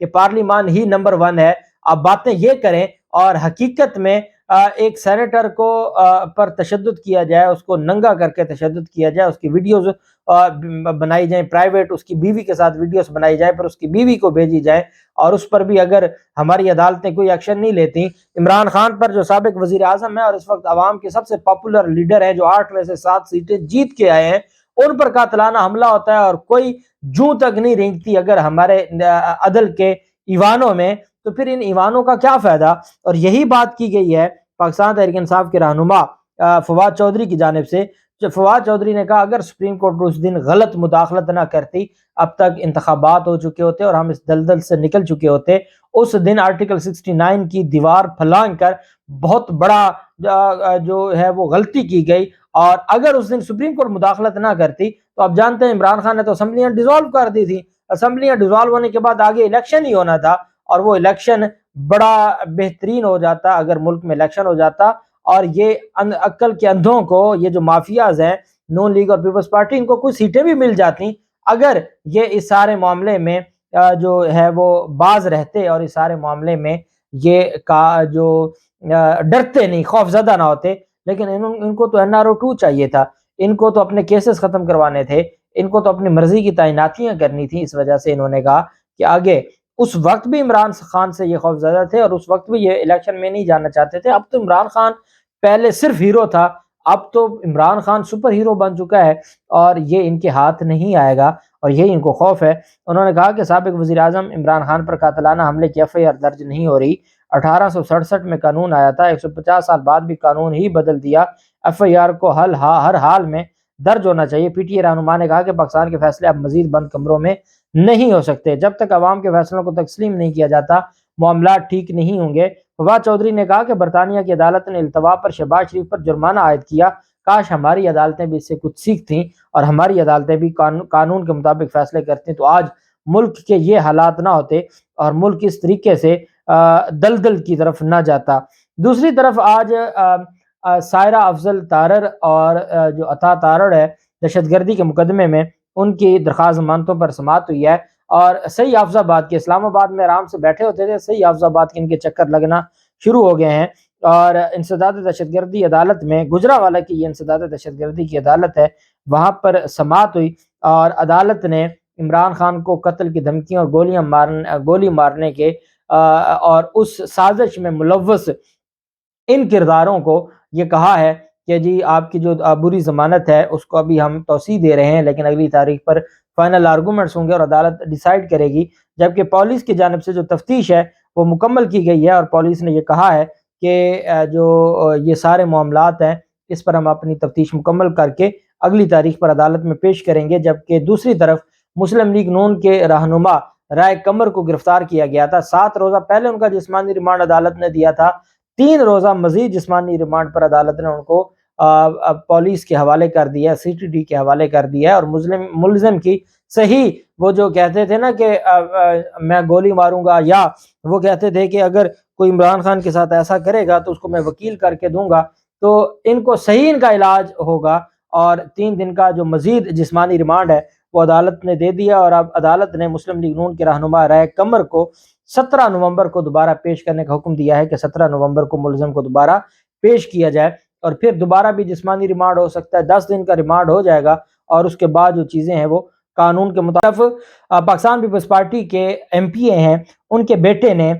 کہ پارلیمان ہی نمبر 1 ہے، آپ باتیں یہ کریں اور حقیقت میں ایک سینیٹر کو پر تشدد کیا جائے، اس کو ننگا کر کے تشدد کیا جائے، اس کی ویڈیوز بنائی جائیں پرائیویٹ، اس کی بیوی کے ساتھ ویڈیوز بنائی جائیں، پھر اس کی بیوی کو بھیجی جائے، اور اس پر بھی اگر ہماری عدالتیں کوئی ایکشن نہیں لیتی۔ عمران خان پر جو سابق وزیر اعظم ہے اور اس وقت عوام کے سب سے پاپولر لیڈر ہیں، جو 8 میں سے 7 سیٹیں جیت کے آئے ہیں، ان پر قاتلانہ حملہ ہوتا ہے اور کوئی جوں تک نہیں رینگتی اگر ہمارے عدل کے ایوانوں میں، تو پھر ان ایوانوں کا کیا فائدہ؟ اور یہی بات کی گئی ہے پاکستان تحریک انصاف کے رہنما فواد چودھری کی جانب سے۔ فواد چودھری نے کہا اگر سپریم کورٹ اس دن غلط مداخلت نہ کرتی، اب تک انتخابات ہو چکے ہوتے اور ہم اس دلدل سے نکل چکے ہوتے۔ اس دن آرٹیکل 69 کی دیوار پھلانگ کر بہت بڑا جو ہے وہ غلطی کی گئی، اور اگر اس دن سپریم کورٹ مداخلت نہ کرتی تو آپ جانتے ہیں عمران خان نے تو اسمبلیاں ڈیزالو کر دی تھی، اسمبلیاں ڈیزالو ہونے کے بعد آگے الیکشن ہی ہونا تھا، اور وہ الیکشن بڑا بہترین ہو جاتا اگر ملک میں الیکشن ہو جاتا، اور یہ عقل کے اندھوں کو، یہ جو مافیاز ہیں نون لیگ اور پیپلز پارٹی، ان کو کچھ سیٹیں بھی مل جاتی اگر یہ اس سارے معاملے میں جو ہے وہ باز رہتے، اور اس سارے معاملے میں یہ جو ڈرتے نہیں، خوف زدہ نہ ہوتے۔ لیکن ان کو تو NRO 2 چاہیے تھا، ان کو تو اپنے کیسز ختم کروانے تھے، ان کو تو اپنی مرضی کی تعیناتیاں کرنی تھی، اس وجہ سے انہوں نے کہا کہ آگے۔ اس وقت بھی عمران خان سے یہ خوف زدہ تھے اور اس وقت بھی یہ الیکشن میں نہیں جانا چاہتے تھے۔ اب تو عمران خان پہلے صرف ہیرو تھا، اب تو عمران خان سپر ہیرو بن چکا ہے، اور یہ ان کے ہاتھ نہیں آئے گا، اور یہی ان کو خوف ہے۔ انہوں نے کہا کہ سابق وزیر اعظم عمران خان پر قاتلانہ حملے کی FIR درج نہیں ہو رہی، 1867 میں قانون آیا تھا، 150 سال بعد بھی قانون ہی بدل دیا، FIR کو ہر حال میں درج ہونا چاہیے۔ PTI رہنما نے کہا کہ پاکستان کے فیصلے اب مزید بند کمروں میں نہیں ہو سکتے، جب تک عوام کے فیصلوں کو تسلیم نہیں کیا جاتا معاملات ٹھیک نہیں ہوں گے۔ فواد چودھری نے کہا کہ برطانیہ کی عدالت نے التوا پر شہباز شریف پر جرمانہ عائد کیا، کاش ہماری عدالتیں بھی اس سے کچھ سیکھتیں اور ہماری عدالتیں بھی قانون کے مطابق فیصلے کرتی تو آج ملک کے یہ حالات نہ ہوتے اور ملک اس طریقے سے دلدل کی طرف نہ جاتا۔ دوسری طرف آج سائرہ افضل تارڑ اور جو عطا تارڑ ہے دہشت گردی کے مقدمے میں، ان کی درخواست ضمانتوں پر سماعت ہوئی ہے، اور صحیح حافظ آباد کے، اسلام آباد میں آرام سے بیٹھے ہوتے تھے، صحیح حافظ آباد کے ان کے چکر لگنا شروع ہو گئے ہیں، اور انسداد دہشت گردی عدالت میں، گجرانوالہ کی یہ انسداد دہشت گردی کی عدالت ہے، وہاں پر سماعت ہوئی، اور عدالت نے عمران خان کو قتل کی دھمکیوں اور گولی مارنے کے اور اس سازش میں ملوث ان کرداروں کو یہ کہا ہے کہ جی آپ کی جو عبوری ضمانت ہے اس کو ابھی ہم توسیع دے رہے ہیں، لیکن اگلی تاریخ پر فائنل آرگومنٹس ہوں گے اور عدالت ڈیسائیڈ کرے گی۔ جبکہ پولیس کی جانب سے جو تفتیش ہے وہ مکمل کی گئی ہے، اور پولیس نے یہ کہا ہے کہ جو یہ سارے معاملات ہیں اس پر ہم اپنی تفتیش مکمل کر کے اگلی تاریخ پر عدالت میں پیش کریں گے۔ جبکہ دوسری طرف مسلم لیگ نون کے رہنما رائے قمر کو گرفتار کیا گیا تھا، 7 روزہ پہلے ان کا جسمانی ریمانڈ عدالت نے دیا تھا، 3 روزہ مزید جسمانی ریمانڈ پر عدالت نے ان کو پولیس کے حوالے کر دیا، CTD کے حوالے کر دیا ہے، اور ملزم کی صحیح وہ جو کہتے تھے نا کہ میں گولی ماروں گا، یا وہ کہتے تھے کہ اگر کوئی عمران خان کے ساتھ ایسا کرے گا تو اس کو میں وکیل کر کے دوں گا، تو ان کو صحیح ان کا علاج ہوگا، اور 3 دن کا جو مزید جسمانی ریمانڈ ہے وہ عدالت نے دے دیا، اور اب عدالت نے مسلم لیگ نون کے رہنما رائے قمر کو 17 نومبر کو دوبارہ پیش کرنے کا حکم دیا ہے کہ 17 نومبر کو ملزم کو دوبارہ پیش کیا جائے، اور پھر دوبارہ بھی جسمانی ریمانڈ ہو سکتا ہے، 10 دن کا ریمانڈ ہو جائے گا، اور اس کے بعد جو چیزیں ہیں وہ قانون کے مطابق۔ پاکستان پیپلز پارٹی کے MPA ہیں، ان کے بیٹے نے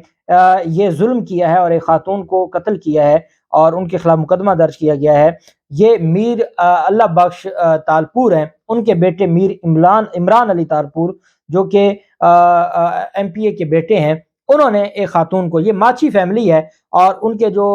یہ ظلم کیا ہے اور ایک خاتون کو قتل کیا ہے، اور ان کے خلاف مقدمہ درج کیا گیا ہے۔ یہ میر اللہ بخش تالپور ہیں، ان کے بیٹے میر عمران علی تالپور جو کہ MPA کے بیٹے ہیں، انہوں نے ایک خاتون کو، یہ ماچھی فیملی ہے، اور ان کے جو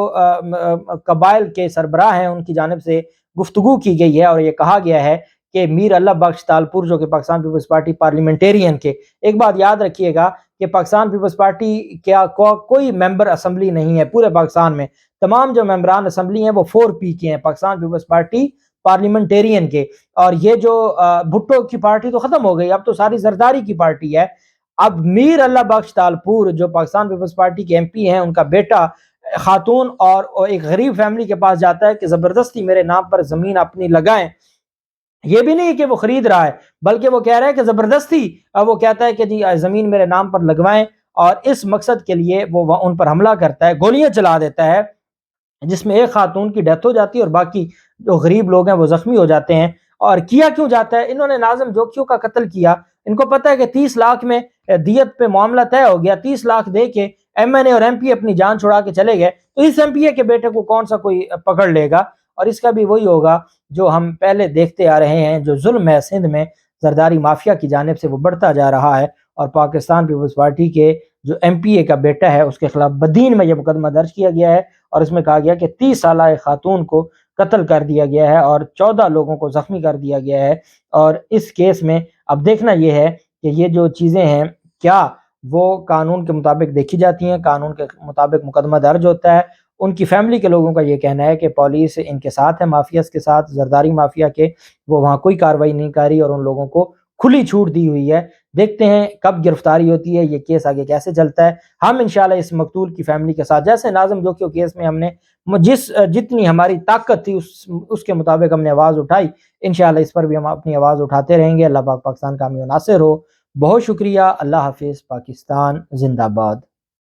قبائل کے سربراہ ہیں ان کی جانب سے گفتگو کی گئی ہے، اور یہ کہا گیا ہے کہ میر اللہ بخش تالپور جو کہ پاکستان پیپلز پارٹی پارلیمنٹیرین کے، ایک بات یاد رکھیے گا کہ پاکستان پیپلز پارٹی کیا کوئی ممبر اسمبلی نہیں ہے پورے پاکستان میں، تمام جو ممبران اسمبلی ہیں وہ 4P کے ہیں، پاکستان پیپلز پارٹی پارلیمنٹیرین کے، اور یہ جو بھٹو کی پارٹی تو ختم ہو گئی، اب تو ساری زرداری کی پارٹی ہے۔ اب میر اللہ بخش تالپور جو پاکستان پیپلز پارٹی کے MP ہیں، ان کا بیٹا خاتون اور ایک غریب فیملی کے پاس جاتا ہے کہ زبردستی میرے نام پر زمین اپنی لگائیں، یہ بھی نہیں کہ وہ خرید رہا ہے بلکہ وہ کہہ رہا ہے کہ زبردستی وہ کہتا ہے کہ جی زمین میرے نام پر لگوائیں، اور اس مقصد کے لیے وہ ان پر حملہ کرتا ہے، گولیاں چلا دیتا ہے، جس میں ایک خاتون کی ڈیتھ ہو جاتی ہے اور باقی جو غریب لوگ ہیں وہ زخمی ہو جاتے ہیں۔ اور کیا کیوں جاتا ہے؟ انہوں نے ناظم جوکیوں کا قتل کیا، ان کو پتہ ہے کہ 30 لاکھ میں دیت پہ معاملہ طے ہو گیا، 30 لاکھ دے کے ایم این اے اور ایم پی اپنی جان چھڑا کے چلے گئے، تو اس ایم پی اے کے بیٹے کو کون سا کوئی پکڑ لے گا؟ اور اس کا بھی وہی ہوگا جو ہم پہلے دیکھتے آ رہے ہیں، جو ظلم ہے سندھ میں زرداری مافیا کی جانب سے وہ بڑھتا جا رہا ہے، اور پاکستان پیپلز پارٹی کے جو ایم پی اے کا بیٹا ہے اس کے خلاف بدین میں یہ مقدمہ درج کیا گیا ہے، اور اس میں کہا گیا کہ 30 سالہ خاتون کو قتل کر دیا گیا ہے اور 14 لوگوں کو زخمی کر دیا گیا ہے۔ اور اس کیس میں اب دیکھنا یہ ہے کہ یہ جو چیزیں ہیں کیا وہ قانون کے مطابق دیکھی جاتی ہیں، قانون کے مطابق مقدمہ درج ہوتا ہے۔ ان کی فیملی کے لوگوں کا یہ کہنا ہے کہ پولیس ان کے ساتھ ہے، مافیاز کے ساتھ، زرداری مافیا کے، وہ وہاں کوئی کارروائی نہیں کر رہی اور ان لوگوں کو کھلی چھوٹ دی ہوئی ہے۔ دیکھتے ہیں کب گرفتاری ہوتی ہے، یہ کیس آگے کیسے چلتا ہے۔ ہم انشاءاللہ اس مقتول کی فیملی کے ساتھ، جیسے ناظم جوکیوں کیس میں ہم نے جتنی ہماری طاقت تھی اس کے مطابق ہم نے آواز اٹھائی، انشاءاللہ اس پر بھی ہم اپنی آواز اٹھاتے رہیں گے۔ اللہ پاک پاکستان کا حامی و ناصر ہو۔ بہت شکریہ۔ اللہ حافظ۔ پاکستان زندہ باد۔